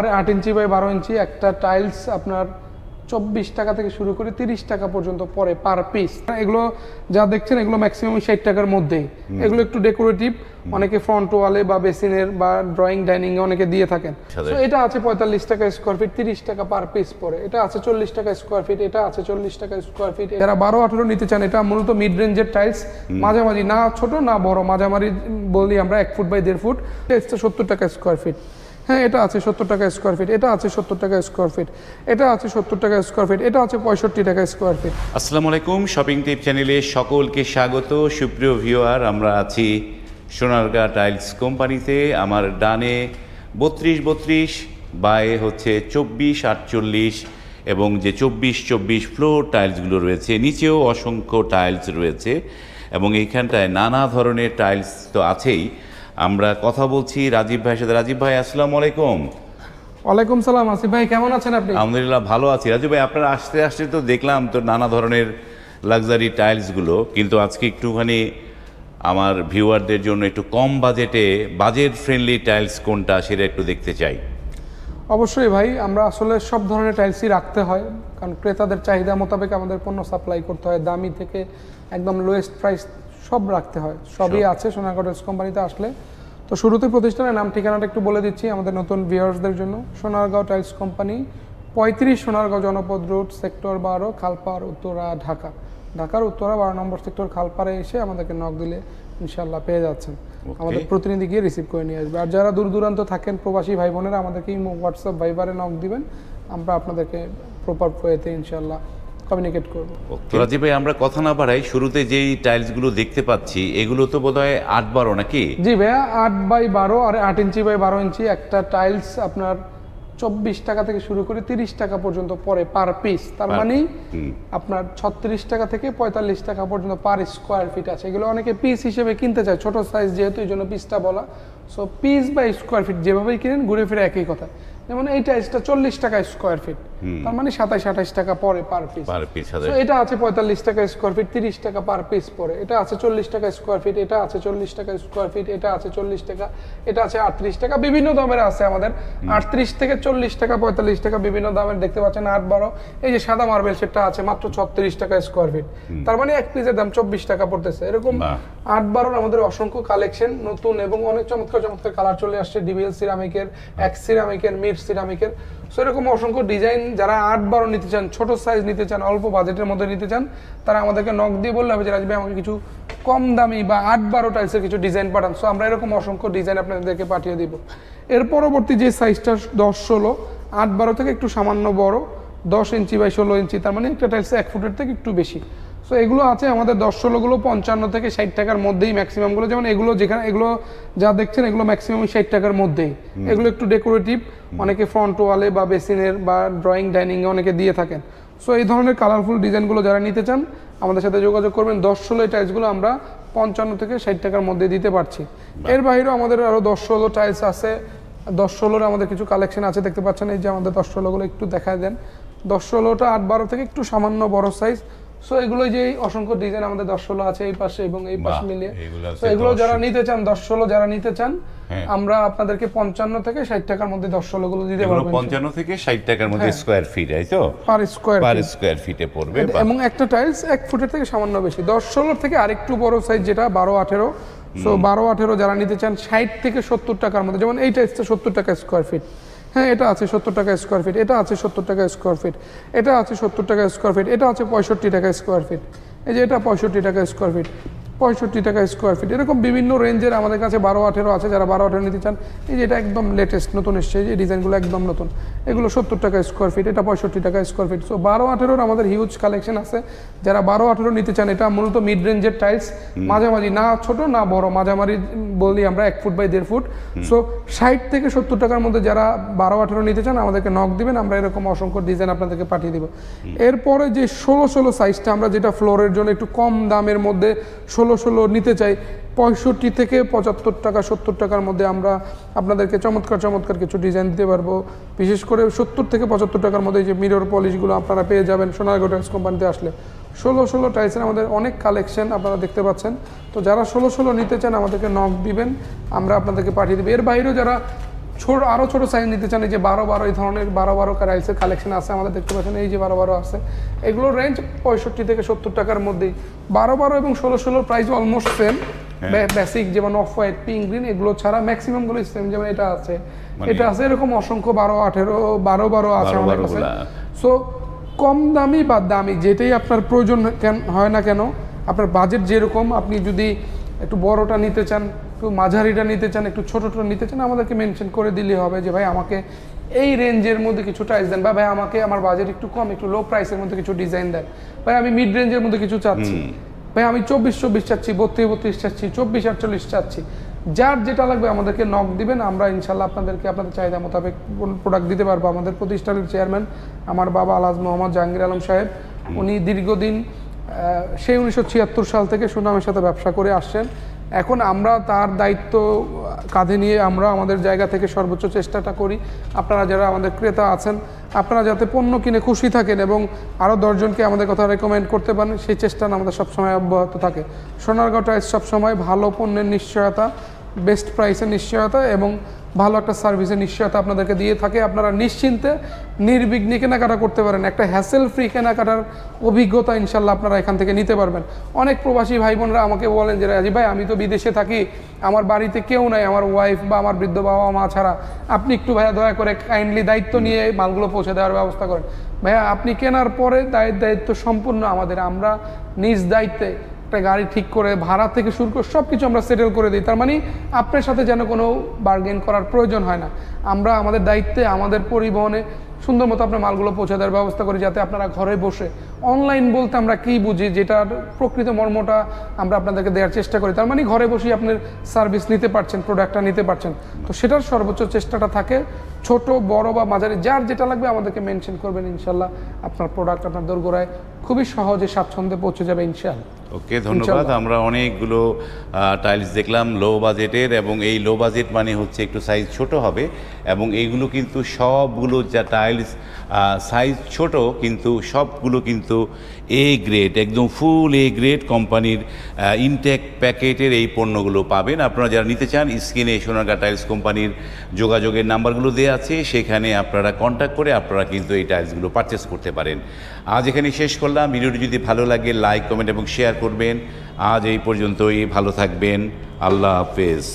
R 8 inch by 12 ইঞ্চি একটা tiles আপনার 24 টাকা থেকে শুরু করে 30 টাকা পর্যন্ত পড়ে পার পিস। এগুলো যা দেখছেন এগুলো ম্যাক্সিমাম 60 টাকার মধ্যেই। এগুলো একটু ডেকোরেটিভ, অনেকে ফ্রন্ট ওয়ালে বা বেসিনের বা ড্রয়িং ডাইনিং এ অনেকে দিয়ে থাকেন। তো এটা আছে 45 টাকা স্কয়ার ফিট, 30 টাকা পার পিস পড়ে। এটা আছে 40 টাকা স্কয়ার ফিট, এটা আছে 40 টাকা স্কয়ার ফিট। যারা 12-18 নিতে চান, এটা মূলত মিড রেঞ্জের টাইলস, মাঝামাঝি, না ছোট না বড়, মাঝামাঝি বলি আমরা 1 ফুট বাই 1.5 ফুট। এটা 70 টাকা স্কয়ার ফিট। হ্যাঁ, এটা আছে 70 টাকা স্কয়ার ফিট, এটা আছে 70 টাকা স্কয়ার ফিট, এটা আছে 70 টাকা স্কয়ার ফিট, এটা আছে 65 টাকা স্কয়ার ফিট। আসসালামু আলাইকুম, শপিং টিপ চ্যানেলে সকলকে স্বাগত। সুপ্রিয় ভিউয়ার, আমরা আছি সোনারগাঁ টাইলস কোম্পানিতে। আমার ডানে 32-32, বায়ে হচ্ছে 24-48 এবং যে 24-24 ফ্লোর টাইলসগুলো রয়েছে, নিচেও অসংখ্য টাইলস রয়েছে এবং এইখানটায় নানা ধরনের টাইলস তো আছেই। আমরা কথা বলছি রাজীব ভাইয়ের সাথে। রাজীব ভাই, আসসালামু আলাইকুম। ওয়ালাইকুম সালাম। আসিফ ভাই, কেমন আছেন আপনি? আলহামদুলিল্লাহ, ভালো আছি। রাজীব ভাই, আপনারা আসতে আসতে তো দেখলাম তো নানা ধরনের লাক্সারি টাইলসগুলো, কিন্তু আজকে একটুখানি আমার ভিউয়ারদের জন্য একটু কম বাজেটে, বাজেট ফ্রেন্ডলি টাইলস কোনটা সেটা একটু দেখতে চাই। অবশ্যই ভাই, আমরা আসলে সব ধরনের টাইলসই রাখতে হয়, কারণ ক্রেতাদের চাহিদা মোতাবেক আমাদের পণ্য সাপ্লাই করতে হয়। দামি থেকে একদম লোয়েস্ট প্রাইস সব রাখতে হয়, সবই আছে সোনারগাঁ টাইলস কোম্পানিতে আসলে। তো শুরুতে প্রতিষ্ঠানের নাম ঠিকানাটা একটু বলে দিচ্ছি আমাদের নতুন ভিউয়ার্সদের জন্য। সোনারগাঁ টাইলস কোম্পানি, 35 সোনারগাঁও জনপদ রোড, সেক্টর 12, খালপাড়, উত্তরা, ঢাকা। ঢাকার উত্তরা 12 নম্বর সেক্টর খালপাড়ে এসে আমাদেরকে নক দিলে ইনশাল্লাহ পেয়ে যাচ্ছেন। আমাদের প্রতিনিধি গিয়ে রিসিভ করে নিয়ে আসবে। আর যারা দূর দূরান্ত থাকেন, প্রবাসী ভাই বোনেরা, আমাদেরকে হোয়াটসঅ্যাপ ভাইবারে নক দিবেন, আমরা আপনাদেরকে প্রপার ওয়েতে ইনশাল্লাহ কমিউনিকেট করব। রাজীব ভাই, আমরা কথা না বাড়াই, শুরুতে যেই টাইলসগুলো দেখতে পাচ্ছি এগুলো তো বোধহয় 8-12 নাকি? জি ভাইয়া, 8 বাই 12 আর 8 ইঞ্চি বাই 12 ইঞ্চি একটা টাইলস আপনার 24 টাকা থেকে শুরু করে 30 টাকা পর্যন্ত পড়ে পার পিস। তার মানে আপনার 36 টাকা থেকে 45 টাকা পর্যন্ত পার স্কোয়ার ফিট আছে। এগুলো অনেকে পিস হিসেবে কিনতে চায়, ছোট সাইজ যেহেতু, এই জন্য পিসটা বলা। So piece by square feet যেভাবেই কিনেন ঘুরে ফিরে একই কথা। যেমন এই টাইলসটা 40 টাকা স্কোয়ার ফিট, তার মানে 27-28 টাকা পরে পার পিস। এটা আছে 45 টাকা স্কোয়ার ফিট, 30 টাকা পার পিস পড়ে। এটা আছে 40 টাকা স্কোয়ার ফিট, এটা আছে 40 টাকা স্কোয়ার ফিট, এটা আছে 40 টাকা, এটা আছে 38 টাকা। বিভিন্ন দামের আছে আমাদের, 38 থেকে 40 টাকা, 45 টাকা, বিভিন্ন দামের দেখতে পাচ্ছেন। 8-12 এই যে সাদা মার্বেল সেটটা আছে মাত্র 36 টাকা স্কোয়ার ফিট, তার মানে এক পিসের দাম 24 টাকা পড়তেছে। এরকম 8-12 আমাদের অসংখ্য কালেকশন, নতুন এবং অনেক চমৎকার চমৎকার কালার চলে আসছে। ডিবিএল সিরামিকের, এক্স সিরামিকের, মিড সিরামিকের, সো এরকম অসংখ্য ডিজাইন। যারা 8-12 নিতে চান, ছোট সাইজ নিতে চান, অল্প বাজেটের মধ্যে নিতে চান, তারা আমাদেরকে নক দিয়ে বললে হবে যে রাজীব ভাই আমাকে কিছু কম দামি বা 8-12 টাইলসের কিছু ডিজাইন পাঠান। সো আমরা এরকম অসংখ্য ডিজাইন আপনাদেরকে পাঠিয়ে দিব। এর পরবর্তী যে সাইজটা 10-16, 8-12 থেকে একটু সামান্য বড়, 10 ইঞ্চি বাই 16 ইঞ্চি, তার মানে একটা টাইলস 1 ফুটের থেকে একটু বেশি। সো এগুলো আছে আমাদের 10-16 55 থেকে 60 টাকার মধ্যেই ম্যাক্সিমামগুলো। যেমন এগুলো যেখানে এগুলো যা দেখছেন এগুলো ম্যাক্সিমাম 60 টাকার মধ্যেই। এগুলো একটু ডেকোরেটিভ, অনেকে ফ্রন্ট ওয়ালে বা বেসিনের বা ড্রয়িং ডাইনিং এ অনেকে দিয়ে থাকেন। সো এই ধরনের কালারফুল ডিজাইনগুলো যারা নিতে চান আমাদের সাথে যোগাযোগ করবেন। 10-16 টাইলসগুলো আমরা 55 থেকে 60 টাকার মধ্যে দিতে পারছি। এর বাইরেও আমাদের আরও 10-16 টাইলস আছে। 10-16 আমাদের কিছু কালেকশন আছে, দেখতে পাচ্ছেন। এই যে আমাদের 10-16 একটু দেখায় দেন। 10-16টা 8-12 থেকে একটু সামান্য বড় সাইজ। সো এগুলো যে অসংখ্য ডিজাইন আমাদের 10-16 আছে এই পাশে এবং এই পাশে মিলিয়ে। সো এগুলো যারা নিতে চান, 10-16 যারা নিতে চান, আমরা আপনাদেরকে 55 থেকে 60 টাকার মধ্যে 10-16 গুলো দিতে পারবো। 55 থেকে 60 টাকার মধ্যে স্কয়ার ফিট, তাই তো? পার স্কয়ার ফিটে পড়বে। এবং একটা টাইলস 1 ফুটের থেকে সামান্য বেশি। 10-16 থেকে আরেকটু বড় সাইজ যেটা 12-18। সো 12-18 যারা নিতে চান 60 থেকে 70 টাকার মধ্যে, যেমন এই টাইলসটা 70 টাকা স্কয়ার ফিট। হ্যাঁ, এটা আছে 70 টাকা স্কোয়ার ফিট, এটা আছে 70 টাকা স্কোয়ার ফিট, এটা আছে 70 টাকা স্কোয়ার ফিট, এটা আছে 65 টাকা স্কোয়ার ফিট, এই যে এটা 65 টাকা স্কোয়ার ফিট, 65 টাকা স্কোয়ার ফিট। এরকম বিভিন্ন রেঞ্জের আমাদের কাছে 12-18 আছে। যারা 12-18 নিতে চান, এই যে এটা একদম লেটেস্ট নতুন এসছে, এই ডিজাইনগুলো একদম নতুন, এগুলো 70 টাকা স্কোয়ার ফিট, এটা 65 টাকা স্কোয়ার ফিট। সো 12-18 আমাদের হিউজ কালেকশন আছে। যারা 12-18 নিতে চান, এটা মূলত মিড রেঞ্জের টাইলস, মাঝামাঝি, না ছোট না বড়, মাঝামাঝি বলি আমরা 1 ফুট বাই 1.5 ফুট। সো 60 থেকে 70 টাকার মধ্যে যারা 12-18 নিতে চান আমাদেরকে নক দিবেন, আমরা এরকম অসংখ্য ডিজাইন আপনাদেরকে পাঠিয়ে দিব। এরপরে যে 16-16 সাইজটা, আমরা যেটা ফ্লোরের জন্য একটু কম দামের মধ্যে 16-16 নিতে চাই, 65 থেকে 75 টাকা 70 টাকার মধ্যে আমরা আপনাদেরকে চমৎকার চমৎকার কিছু ডিজাইন দিতে পারবো। বিশেষ করে 70 থেকে 75 টাকার মধ্যে যে মিরর পলিশগুলো আপনারা পেয়ে যাবেন সোনারগাঁ টাইলস কোম্পানিতে আসলে। 16-16 টাইলসের আমাদের অনেক কালেকশন আপনারা দেখতে পাচ্ছেন। তো যারা 16-16 নিতে চান আমাদেরকে নক দিবেন, আমরা আপনাদেরকে পাঠিয়ে দেবো। এর বাইরেও যারা আরো ছোট সাইজ নিতে চান, এই যে 12-12 এই ধরনের 12-12 টাইলসের কালেকশন আছে আমাদের, দেখতে পাচ্ছেন এই যে 12-12 আছে, এগুলোর রেঞ্জ 65 থেকে 70 টাকার মধ্যেই। 12-12 এবং 16-16 প্রাইস অলমোস্ট সেম। বেসিক যেমন অফ হোয়াইট, পিঙ্ক, গ্রিন এগুলো ছাড়া ম্যাক্সিমাম গুলো সেম, যেমন এটা আছে, এটা আছে, এরকম অসংখ্য 12-18 12-12 আছে আমাদের কাছে। সো কম দামি বা দামি যেটাই আপনার প্রয়োজন হয় না কেন, আপনার বাজেট যেরকম, আপনি যদি একটু বড়টা নিতে চান, একটু মাঝারিটা নিতে চান, একটু ছোটটা নিতে চান, আমাদেরকে মেনশন করে দিলে হবে যে ভাই আমাকে এই রেঞ্জের মধ্যে কিছু টাইলস দেন, বা ভাই আমাকে আমার বাজেট একটু কম, একটু লো প্রাইসের মধ্যে কিছু ডিজাইন দেন, ভাই আমি মিড রেঞ্জের মধ্যে কিছু চাচ্ছি, ভাই আমি 24-24 চাচ্ছি, 32-32 চাচ্ছি, 24-48 চাচ্ছি। যার যেটা লাগবে আমাদেরকে নক দিবেন, আমরা ইনশাল্লাহ আপনাদেরকে আপনাদের চাহিদা মোতাবেক প্রোডাক্ট দিতে পারবো। আমাদের প্রতিষ্ঠানের চেয়ারম্যান আমার বাবা আলহাজ মোহাম্মদ জাহাঙ্গীর আলম সাহেব, উনি দীর্ঘদিন সেই 1976 সাল থেকে সুনামের সাথে ব্যবসা করে আসছেন। এখন আমরা তার দায়িত্ব কাঁধে নিয়ে আমরা আমাদের জায়গা থেকে সর্বোচ্চ চেষ্টাটা করি, আপনারা যারা আমাদের ক্রেতা আছেন আপনারা যাতে পণ্য কিনে খুশি থাকেন এবং আরও 10 জনকে আমাদের কথা রেকমেন্ড করতে পারেন, সেই চেষ্টা আমাদের সবসময় অব্যাহত থাকে। সোনারগাঁও টাইলস সবসময় ভালো পণ্যের নিশ্চয়তা, বেস্ট প্রাইসের নিশ্চয়তা এবং ভালো একটা সার্ভিসের নিশ্চয়তা আপনাদেরকে দিয়ে থাকে। আপনারা নিশ্চিন্তে নির্বিঘ্নে কেনাকাটা করতে পারেন, একটা হ্যাসেল ফ্রি কেনাকাটার অভিজ্ঞতা ইনশাল্লাহ আপনারা এখান থেকে নিতে পারবেন। অনেক প্রবাসী ভাই বোনরা আমাকে বলেন যে রাজীব ভাই আমি তো বিদেশে থাকি, আমার বাড়িতে কেউ নাই, আমার ওয়াইফ বা আমার বৃদ্ধ বাবা মা ছাড়া, আপনি একটু ভাইয়া দয়া করে কাইন্ডলি দায়িত্ব নিয়ে মালগুলো পৌঁছে দেওয়ার ব্যবস্থা করেন। ভাইয়া আপনি কেনার পরে দায়িত্ব সম্পূর্ণ আমাদের, আমরা নিজ দায়িত্বে একটা গাড়ি ঠিক করে ভাড়া থেকে শুরু করে সব কিছু আমরা সেটেল করে দিই। তার মানে আপনার সাথে যেন কোনো বার্গেন করার প্রয়োজন হয় না, আমরা আমাদের দায়িত্বে আমাদের পরিবহনে সুন্দর মতো আপনার মালগুলো পৌঁছে দেওয়ার ব্যবস্থা করি, যাতে আপনারা ঘরে বসে অনলাইন বলতে আমরা কী বুঝি, যেটার প্রকৃত মর্মটা আমরা আপনাদেরকে দেওয়ার চেষ্টা করি। তার মানে ঘরে বসেই আপনার সার্ভিস নিতে পারছেন, প্রোডাক্টটা নিতে পারছেন। তো সেটার সর্বোচ্চ চেষ্টাটা থাকে, ছোট বড় বা মাঝারি যার যেটা লাগবে আমাদেরকে মেনশন করবেন, ইনশাল্লাহ আপনার প্রোডাক্ট আপনার দোরগোড়ায় খুবই সহজে স্বাচ্ছন্দ্যে পৌঁছে যাবে ইনশাল্লাহ। ওকে, ধন্যবাদ। আমরা অনেকগুলো টাইলস দেখলাম লো বাজেটের, এবং এই লো বাজেট মানে হচ্ছে একটু সাইজ ছোট হবে, এবং এইগুলো কিন্তু সবগুলো যা টাইলস সাইজ ছোট কিন্তু সবগুলো কিন্তু এ গ্রেড, একদম ফুল এ গ্রেড কোম্পানির ইনটেক প্যাকেটের এই পণ্যগুলো পাবেন। আপনারা যারা নিতে চান স্ক্রিনে সোনারগাঁ টাইলস কোম্পানির যোগাযোগের নাম্বারগুলো দেওয়া আছে, সেখানে আপনারা কন্ট্যাক্ট করে আপনারা কিন্তু এই টাইলসগুলো পারচেস করতে পারেন। আজ এখানে শেষ করলাম। ভিডিওটি যদি ভালো লাগে লাইক, কমেন্ট এবং শেয়ার করবেন। আজ এই পর্যন্তই, ভালো থাকবেন, আল্লাহ হাফেজ।